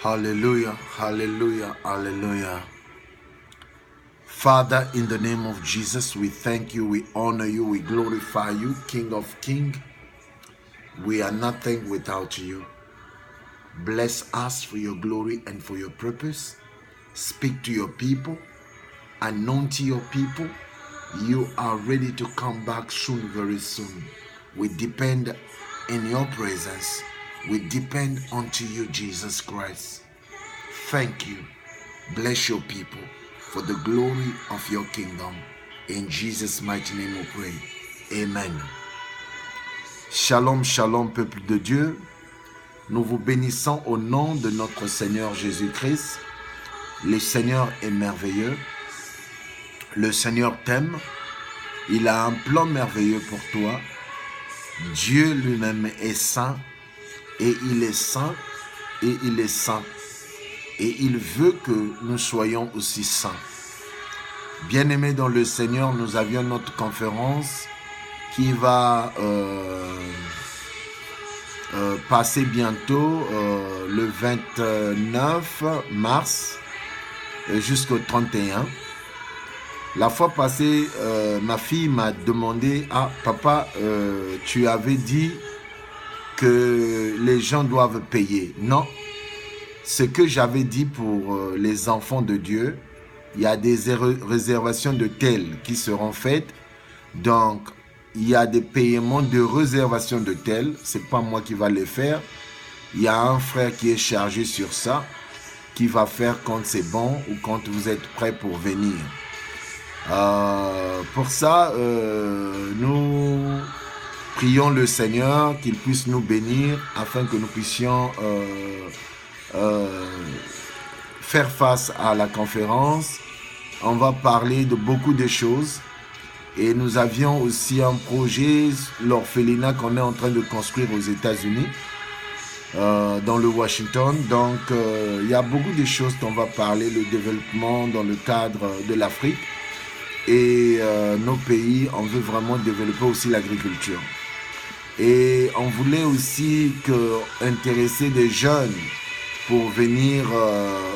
Hallelujah, hallelujah, hallelujah. Father, in the name of Jesus, we thank you, we honor you, we glorify you, King of Kings. We are nothing without you. Bless us for your glory and for your purpose. Speak to your people, anoint your people. You are ready to come back soon, very soon. We depend in your presence. We depend unto you, Jesus Christ. Thank you. Bless your people for the glory of your kingdom. In Jesus' mighty name we pray. Amen. Shalom, shalom, peuple de Dieu. Nous vous bénissons au nom de notre Seigneur Jésus-Christ. Le Seigneur est merveilleux. Le Seigneur t'aime. Il a un plan merveilleux pour toi. Dieu lui-même est saint. Et il est saint. Et il est saint. Et il veut que nous soyons aussi saints. Bien-aimés dans le Seigneur, nous avions notre conférence qui va passer bientôt le 29 mars jusqu'au 31. La fois passée, ma fille m'a demandé « Ah, papa, tu avais dit que les gens doivent payer. » Non. Ce que j'avais dit pour les enfants de Dieu, il y a des réservations de tels qui seront faites. Donc, il y a des paiements de réservation de tels. Ce n'est pas moi qui va les faire. Il y a un frère qui est chargé sur ça, qui va faire quand c'est bon ou quand vous êtes prêts pour venir. Pour ça, nous prions le Seigneur qu'il puisse nous bénir afin que nous puissions faire face à la conférence. On va parler de beaucoup de choses et nous avions aussi un projet, l'orphelinat qu'on est en train de construire aux États-Unis, dans le Washington. Donc il y a beaucoup de choses dont on va parler, le développement dans le cadre de l'Afrique et nos pays. On veut vraiment développer aussi l'agriculture et on voulait aussi intéresser des jeunes pour venir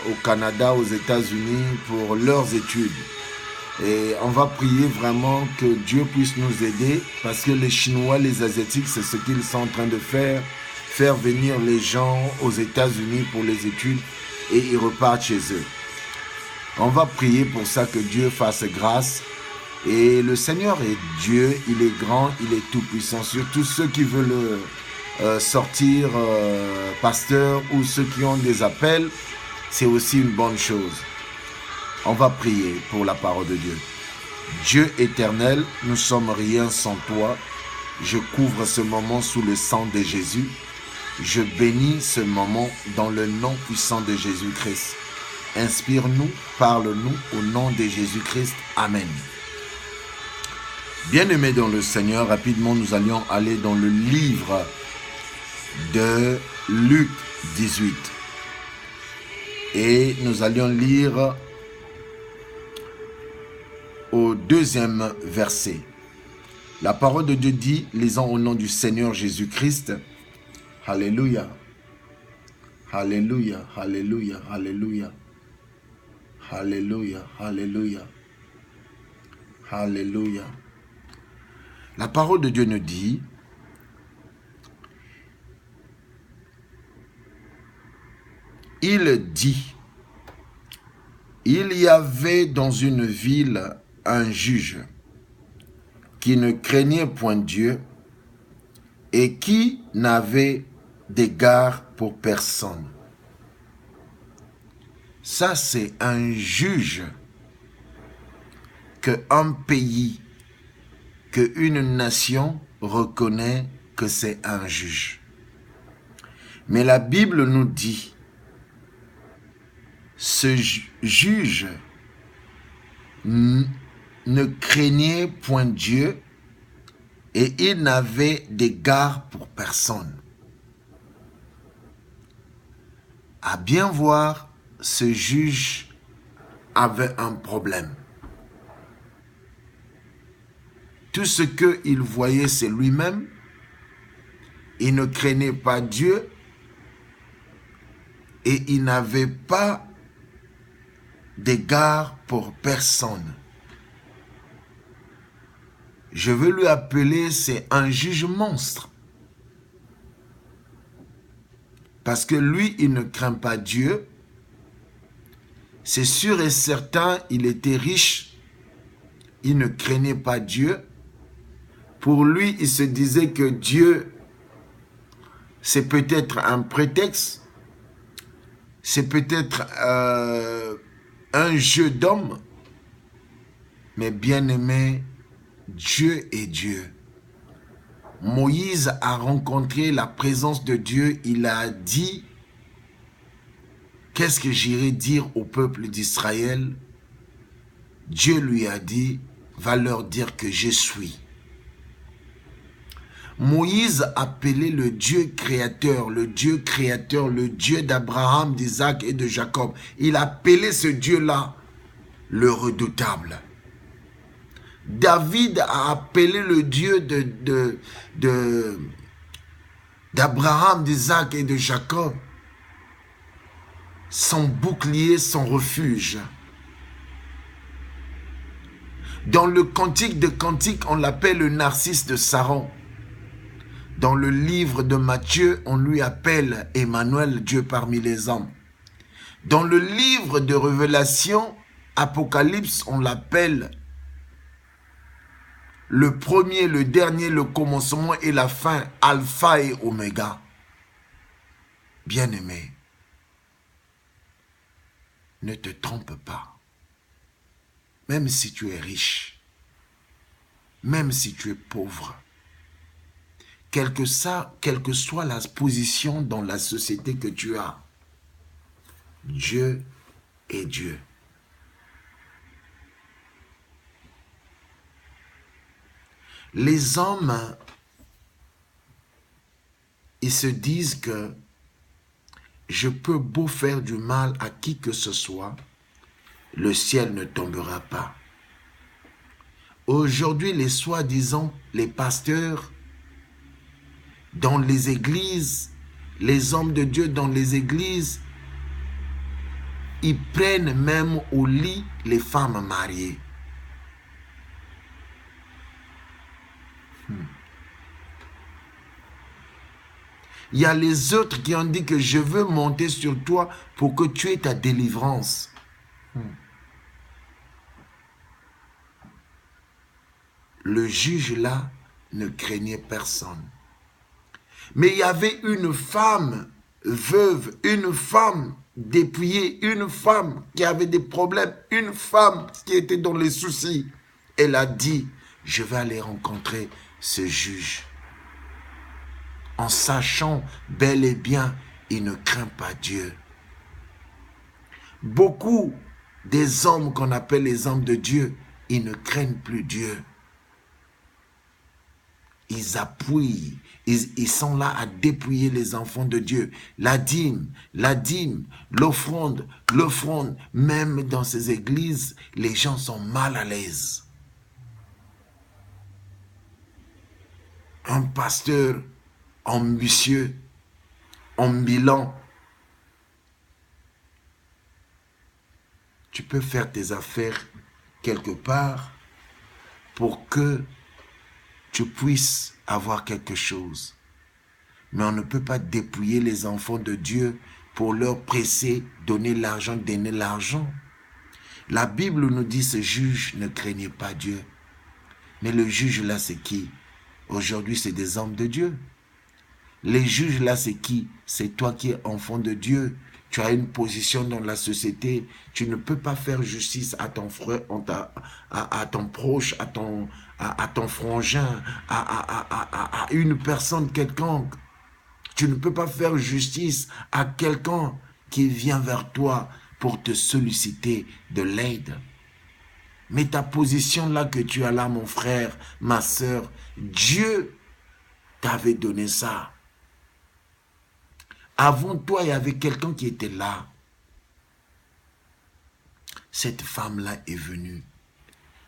au Canada, aux États-Unis pour leurs études. Et on va prier vraiment que Dieu puisse nous aider parce que les Chinois, les Asiatiques, c'est ce qu'ils sont en train de faire venir les gens aux États-Unis pour les études et ils repartent chez eux. On va prier pour ça, que Dieu fasse grâce. Et le Seigneur est Dieu, il est grand, il est tout puissant. Surtout ceux qui veulent sortir pasteur ou ceux qui ont des appels, c'est aussi une bonne chose. On va prier pour la parole de Dieu. Dieu éternel, nous sommes rien sans toi. Je couvre ce moment sous le sang de Jésus. Je bénis ce moment dans le nom puissant de Jésus-Christ. Inspire-nous, parle-nous au nom de Jésus-Christ. Amen. Bien-aimés dans le Seigneur, rapidement nous allions aller dans le livre de Luc 18 et nous allions lire au 2e verset. La parole de Dieu dit, lisons au nom du Seigneur Jésus-Christ. Alléluia, alléluia, alléluia, alléluia, alléluia, alléluia, alléluia. La parole de Dieu nous dit, il dit, il y avait dans une ville un juge qui ne craignait point Dieu et qui n'avait d'égard pour personne. Ça, c'est un juge qu'un pays, qu'une nation reconnaît que c'est un juge. Mais la Bible nous dit, ce juge ne craignait point Dieu et il n'avait d'égard pour personne. À bien voir, ce juge avait un problème. Tout ce qu'il voyait, c'est lui-même. Il ne craignait pas Dieu et il n'avait pas d'égard pour personne. Je veux lui appeler, c'est un juge monstre. Parce que lui, il ne craint pas Dieu. C'est sûr et certain, il était riche. Il ne craignait pas Dieu. Pour lui, il se disait que Dieu, c'est peut-être un prétexte. C'est peut-être un jeu d'homme. Mais bien aimé, Dieu est Dieu. Moïse a rencontré la présence de Dieu. Il a dit, qu'est-ce que j'irai dire au peuple d'Israël? Dieu lui a dit, va leur dire que je suis. Moïse appelait le Dieu créateur, le Dieu créateur, le Dieu d'Abraham, d'Isaac et de Jacob. Il appelait ce Dieu-là le redoutable. David a appelé le Dieu d'Abraham, d'Isaac et de Jacob son bouclier, son refuge. Dans le Cantique de Cantiques, on l'appelle le Narcisse de Saron. Dans le livre de Matthieu, on lui appelle Emmanuel, Dieu parmi les hommes. Dans le livre de Révélation, Apocalypse, on l'appelle le premier, le dernier, le commencement et la fin, Alpha et Oméga. Bien-aimé, ne te trompe pas. Même si tu es riche, même si tu es pauvre, quelle que soit la position dans la société que tu as, Dieu est Dieu. Les hommes, ils se disent que je peux beau faire du mal à qui que ce soit, le ciel ne tombera pas. Aujourd'hui, les soi-disant, les pasteurs dans les églises, les hommes de Dieu dans les églises, ils prennent même au lit les femmes mariées. Il y a les autres qui ont dit que je veux monter sur toi pour que tu aies ta délivrance. Le juge là ne craignait personne. Mais il y avait une femme veuve, une femme dépouillée, une femme qui avait des problèmes, une femme qui était dans les soucis. Elle a dit, je vais aller rencontrer ce juge. En sachant bel et bien, il ne craint pas Dieu. Beaucoup des hommes qu'on appelle les hommes de Dieu, ils ne craignent plus Dieu. Ils appuient, ils sont là à dépouiller les enfants de Dieu. La dîme, l'offrande, même dans ces églises, les gens sont mal à l'aise. Un pasteur ambitieux, ambulant, tu peux faire tes affaires quelque part pour que tu puisses avoir quelque chose. Mais on ne peut pas dépouiller les enfants de Dieu pour leur presser, donner l'argent, donner l'argent. La Bible nous dit ce juge ne craignait pas Dieu. Mais le juge là, c'est qui? Aujourd'hui, c'est des hommes de Dieu. Les juges là, c'est qui? C'est toi qui es enfant de Dieu. Tu as une position dans la société. Tu ne peux pas faire justice à ton frère, à ton proche, à ton frangin, à une personne quelconque. Tu ne peux pas faire justice à quelqu'un qui vient vers toi pour te solliciter de l'aide. Mais ta position là que tu as là, mon frère, ma soeur, Dieu t'avait donné ça. Avant toi, il y avait quelqu'un qui était là. Cette femme-là est venue.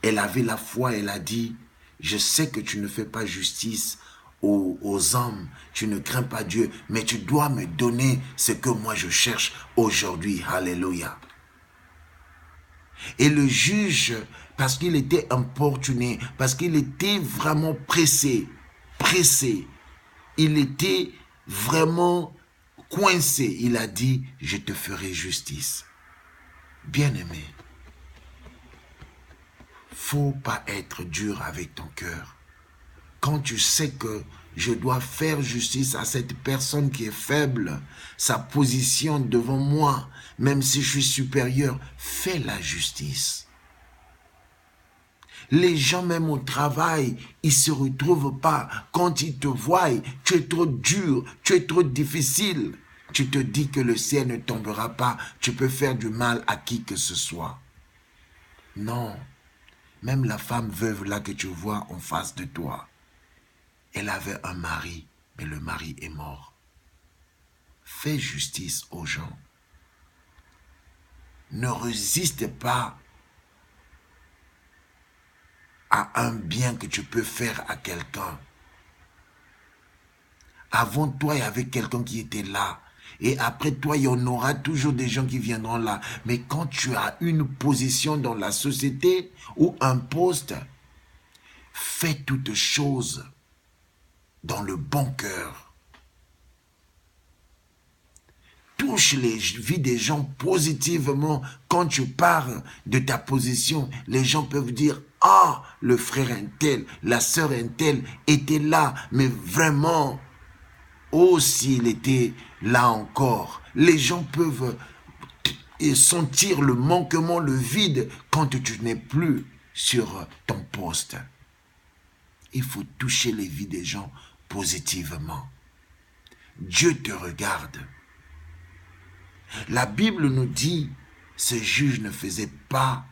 Elle avait la foi, elle a dit, je sais que tu ne fais pas justice aux hommes, tu ne crains pas Dieu, mais tu dois me donner ce que moi je cherche aujourd'hui. Alléluia. Et le juge, parce qu'il était importuné, parce qu'il était vraiment pressé, il était vraiment coincé, il a dit, je te ferai justice. Bien-aimé, faut pas être dur avec ton cœur. Quand tu sais que je dois faire justice à cette personne qui est faible, sa position devant moi, même si je suis supérieur, fais la justice. Les gens, même au travail, ils ne se retrouvent pas. Quand ils te voient, tu es trop dur, tu es trop difficile. Tu te dis que le ciel ne tombera pas, tu peux faire du mal à qui que ce soit. Non, même la femme veuve là que tu vois en face de toi, elle avait un mari, mais le mari est mort. Fais justice aux gens. Ne résiste pas à un bien que tu peux faire à quelqu'un. Avant toi, il y avait quelqu'un qui était là. Et après toi, il y en aura toujours des gens qui viendront là. Mais quand tu as une position dans la société ou un poste, fais toutes choses dans le bon cœur. Touche les vies des gens positivement. Quand tu parles de ta position, les gens peuvent dire « Ah, le frère un tel, la sœur un tel était là, mais vraiment, oh, s'il était là encore. » Les gens peuvent sentir le manquement, le vide quand tu n'es plus sur ton poste. Il faut toucher les vies des gens positivement. Dieu te regarde. La Bible nous dit, ce juge ne faisait pas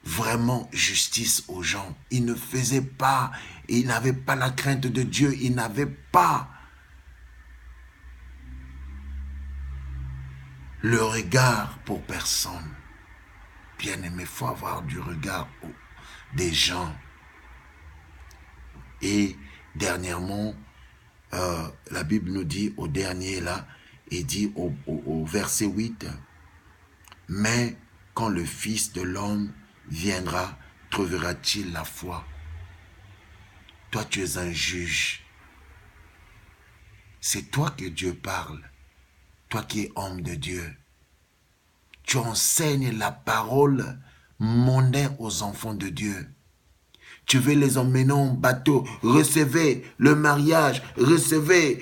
vraiment justice aux gens. Il ne faisait pas, il n'avait pas la crainte de Dieu, il n'avait pas le regard pour personne. Bien-aimé, il faut avoir du regard des gens. Et dernièrement, la Bible nous dit au dernier là, il dit au verset 8, « Mais quand le Fils de l'homme viendra, trouvera-t-il la foi ?» Toi, tu es un juge. C'est toi que Dieu parle. Toi qui es homme de Dieu. Tu enseignes la parole mondaine aux enfants de Dieu. Tu veux les emmener en bateau, recevez le mariage, recevez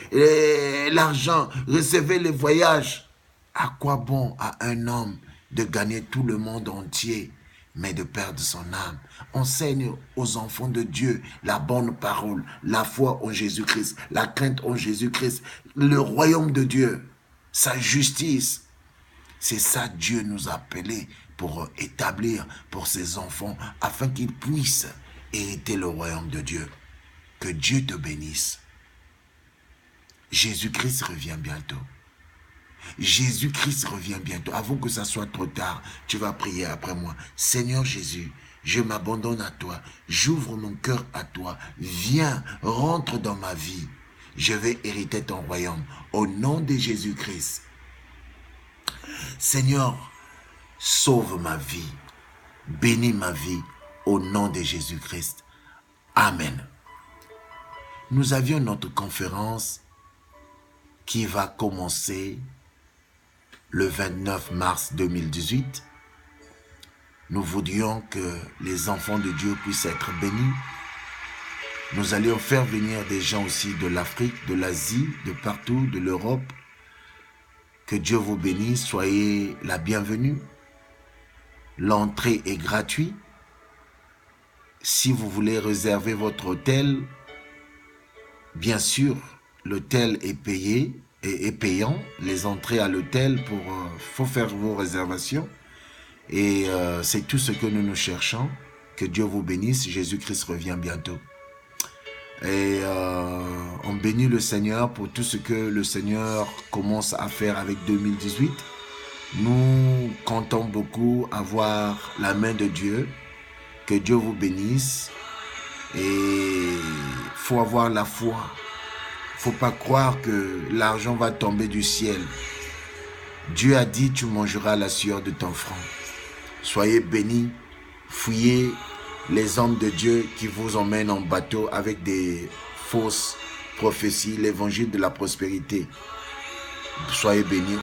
l'argent, recevez les voyages. À quoi bon à un homme de gagner tout le monde entier, mais de perdre son âme? Enseigne aux enfants de Dieu la bonne parole, la foi en Jésus-Christ, la crainte en Jésus-Christ, le royaume de Dieu, sa justice. C'est ça Dieu nous a appelés pour établir pour ses enfants, afin qu'ils puissent hériter le royaume de Dieu. Que Dieu te bénisse. Jésus-Christ revient bientôt. Jésus-Christ revient bientôt. Avant que ça soit trop tard, tu vas prier après moi. Seigneur Jésus, je m'abandonne à toi. J'ouvre mon cœur à toi. Viens, rentre dans ma vie. Je vais hériter ton royaume. Au nom de Jésus-Christ. Seigneur, sauve ma vie. Bénis ma vie. Au nom de Jésus-Christ. Amen. Nous avions notre conférence qui va commencer le 29 mars 2018. Nous voudrions que les enfants de Dieu puissent être bénis. Nous allions faire venir des gens aussi de l'Afrique, de l'Asie, de partout, de l'Europe. Que Dieu vous bénisse, soyez la bienvenue. L'entrée est gratuite. Si vous voulez réserver votre hôtel, bien sûr, l'hôtel est payé et est payant. Les entrées à l'hôtel, faut faire vos réservations. Et c'est tout ce que nous cherchons. Que Dieu vous bénisse. Jésus-Christ revient bientôt. Et on bénit le Seigneur pour tout ce que le Seigneur commence à faire avec 2018. Nous comptons beaucoup avoir la main de Dieu. Que Dieu vous bénisse. Et faut avoir la foi. Faut pas croire que l'argent va tomber du ciel. Dieu a dit, tu mangeras la sueur de ton front. Soyez bénis, fouillez les hommes de Dieu qui vous emmènent en bateau avec des fausses prophéties, l'évangile de la prospérité. Soyez bénis.